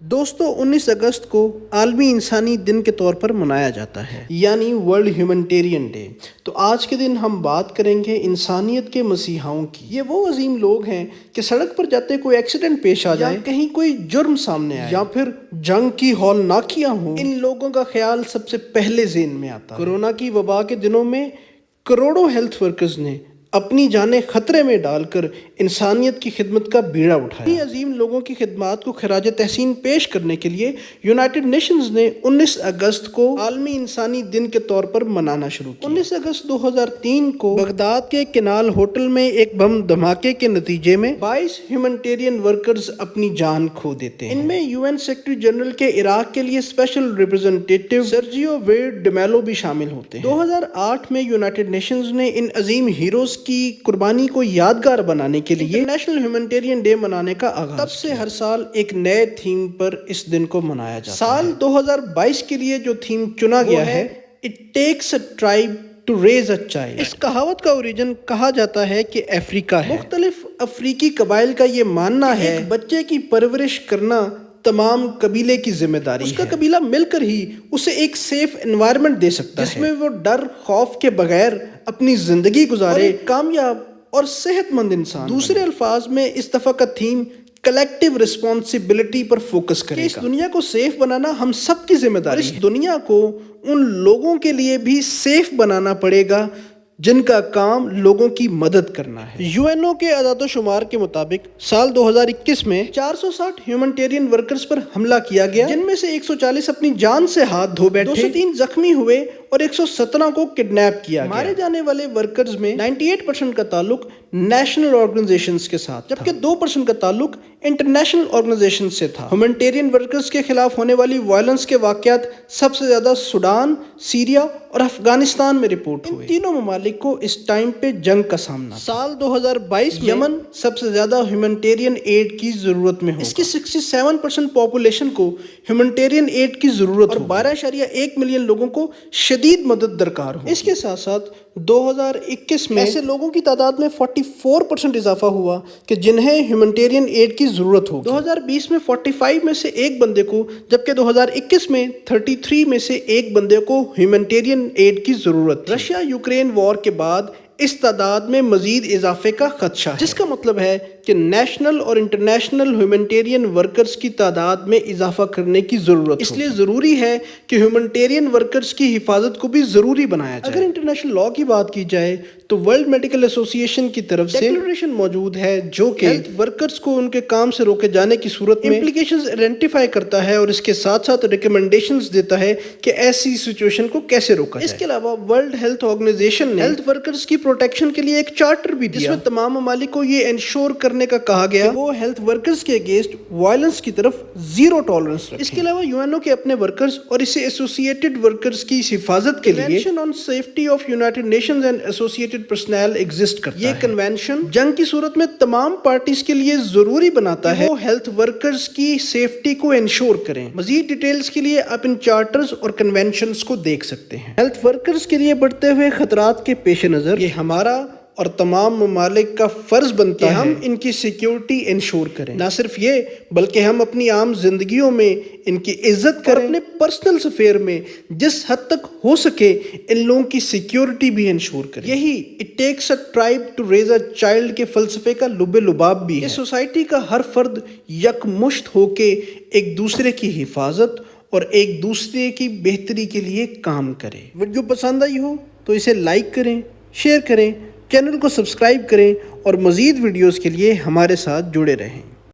دوستو 19 اگست کو عالمی انسانی دن کے طور پر منایا جاتا ہے، یعنی ورلڈ ہیومنٹیرین ڈے۔ تو آج کے دن ہم بات کریں گے انسانیت کے مسیحاؤں کی۔ یہ وہ عظیم لوگ ہیں کہ سڑک پر جاتے کوئی ایکسیڈنٹ پیش آ جائے، کہیں کوئی جرم سامنے آئے یا پھر جنگ کی ہولناکیاں ہوں، ان لوگوں کا خیال سب سے پہلے ذہن میں آتا ہے۔ کورونا کی وبا کے دنوں میں کروڑوں ہیلتھ ورکرز نے اپنی جانیں خطرے میں ڈال کر انسانیت کی خدمت کا بیڑا اٹھایا۔ انہی عظیم لوگوں کی خدمات کو خراج تحسین پیش کرنے کے لیے یونائٹڈ نیشنز نے 19 اگست کو عالمی انسانی دن کے طور پر منانا شروع کیا۔ 19 اگست 2003 کو بغداد کے کنال ہوٹل میں ایک بم دھماکے کے نتیجے میں 22 ہیومنٹیرین ورکرز اپنی جان کھو دیتے ہیں۔ ان میں UN سیکرٹری جنرل کے عراق کے لیے اسپیشل ریپرزنٹیٹیو سرجیو ویئر ڈیمیلو بھی شامل ہوتے ہیں۔ 2008 میں یونائٹڈ نیشنز نے ان عظیم ہیروز کی قربانی کو یادگار بنانے کے لیے انٹرنیشنل ہیومنٹیرین ڈے منانے کا آغاز تب سے ہر سال ایک نئے تھیم پر اس دن کو منایا جاتا ہے۔ سال 2022 کے لیے جو تھیم چنا گیا ہے It takes a tribe to raise a child۔ اس کہاوت کا اوریجن کہا جاتا ہے کہ افریقہ ہے۔ مختلف افریقی قبائل کا یہ ماننا ہے ایک بچے کی پرورش کرنا تمام قبیلے کی ذمہ داری ہے۔ اس کا قبیلہ مل کر ہی اسے ایک سیف انوائرمنٹ دے سکتا ہے جس میں وہ ڈر خوف کے بغیر اپنی زندگی گزارے، ایک کامیاب اور صحت مند انسان۔ دوسرے الفاظ میں اس دفعہ کا تھیم کلیکٹیو رسپانسبلٹی پر فوکس کرے گا۔ اس دنیا کو سیف بنانا ہم سب کی ذمہ داری ہے۔ اس دنیا کو ان لوگوں کے لیے بھی سیف بنانا پڑے گا جن کا کام لوگوں کی مدد کرنا ہے۔ UNO کے اعداد و شمار کے مطابق سال 2021 میں 460 ہیومنٹیرین ورکرز پر حملہ کیا گیا، جن میں سے 140 اپنی جان سے ہاتھ دھو بیٹھے، 203 زخمی ہوئے اور 117 کو کڈنیپ کیا گیا۔ مارے جانے والے ورکرز میں 98% کا تعلق نیشنل آرگنائزیشنز کے ساتھ جبکہ 2% کا تعلق انٹرنیشنل آرگنائزیشن سے تھا۔ ہیومنٹیرین ورکرز کے خلاف ہونے والی وائلنس کے واقعات سب سے زیادہ سوڈان، سیریا اور افغانستان میں رپورٹ ہوئے۔ ان تینوں ممالک کو اس ٹائم پہ جنگ کا سامنا تھا۔ سال 2022 میں یمن سب سے زیادہ ہیومنٹیرین ایڈ کی ضرورت میں ہوگا۔ اس کی 67% پاپولیشن کو ہیومنٹیرین ایڈ کی ضرورت ہے اور 12.1 ملین لوگوں کو شدید مدد درکار ہو۔ اس کے ساتھ ساتھ 2021 میں ایسے لوگوں کی تعداد میں 44% اضافہ ہوا کہ جنہیں ہیومنٹیرین ایڈ کی ضرورت ہوگی۔ 2020 میں 45 میں سے ایک بندے کو جبکہ 2021 میں 33 میں سے ایک بندے کو ہیومنٹیرین ایڈ کی ضرورت تھی۔ رشیا یوکرین وار کے بعد اس تعداد میں مزید اضافے کا خدشہ ہے، جس کا مطلب ہے کہ نیشنل اور انٹرنیشنل ہیومنٹیرین ورکرز کی تعداد میں اضافہ کرنے کی ضرورت ہے۔ اس لیے ضروری ہے کہ ہیومنٹیرین ورکرز کی حفاظت کو بھی ضروری بنایا جائے۔ اگر انٹرنیشنل لاء کی بات کی جائے تو ورلڈ میڈیکل ایسوسی ایشن کی طرف سے ڈیکلریشن موجود ہے جو کہ ہیلتھ ورکرز کو ان کے کام سے روکے جانے کی صورت میں امپلیکیشنز آئیڈینٹیفائی کرتا ہے اور اس کے ساتھ ساتھ ریکمنڈیشنز دیتا ہے کہ ایسی سچویشن کو کیسے روکا جائے۔ اس کے علاوہ ورلڈ ہیلتھ آرگنائزیشن نے ہیلتھ ورکرز کی پروٹیکشن کے لیے ایک چارٹر بھی دیا جس میں تمام ممالک کو یہ انشور کرنے کا کہا گیا کہ وہ ہیلتھ ورکرز کے اگینسٹ وائلنس کی طرف زیرو ٹالرنس رکھیں۔ اس کے علاوہ UNO کے اپنے ورکرز اور اس سے ایسوسیٹڈ ورکرز کی حفاظت کے لیے convention on safety of United nations and associated personal exist کرتا ہے۔ یہ کنونشن جنگ کی صورت میں تمام پارٹیز کے لیے ضروری بناتا ہے وہ ہیلتھ ورکرز کی سیفٹی کو انشور کریں۔ مزید ڈیٹیلز کے لیے آپ ان چارٹرز اور کنونشنز کو دیکھ سکتے ہیں۔ ہیلتھ ورکرز کے لیے بڑھتے ہوئے خطرات کے پیش نظر یہ ہمارا اور تمام ممالک کا فرض بنتا ہے کہ ہم ان کی سیکیورٹی انشور کریں۔ نہ صرف یہ بلکہ ہم اپنی عام زندگیوں میں ان کی عزت کریں، اپنے پرسنل افیئر میں جس حد تک ہو سکے ان لوگوں کی سیکیورٹی بھی انشور کریں۔ یہی It takes a tribe to raise a child کے فلسفے کا لب لباب بھی ہے۔ اس سوسائٹی کا ہر فرد یکمشت ہو کے ایک دوسرے کی حفاظت اور ایک دوسرے کی بہتری کے لیے کام کرے۔ ویڈیو پسند آئی ہو تو اسے لائک کریں، شیئر کریں، چینل کو سبسکرائب کریں اور مزید ویڈیوز کے لیے ہمارے ساتھ جڑے رہیں۔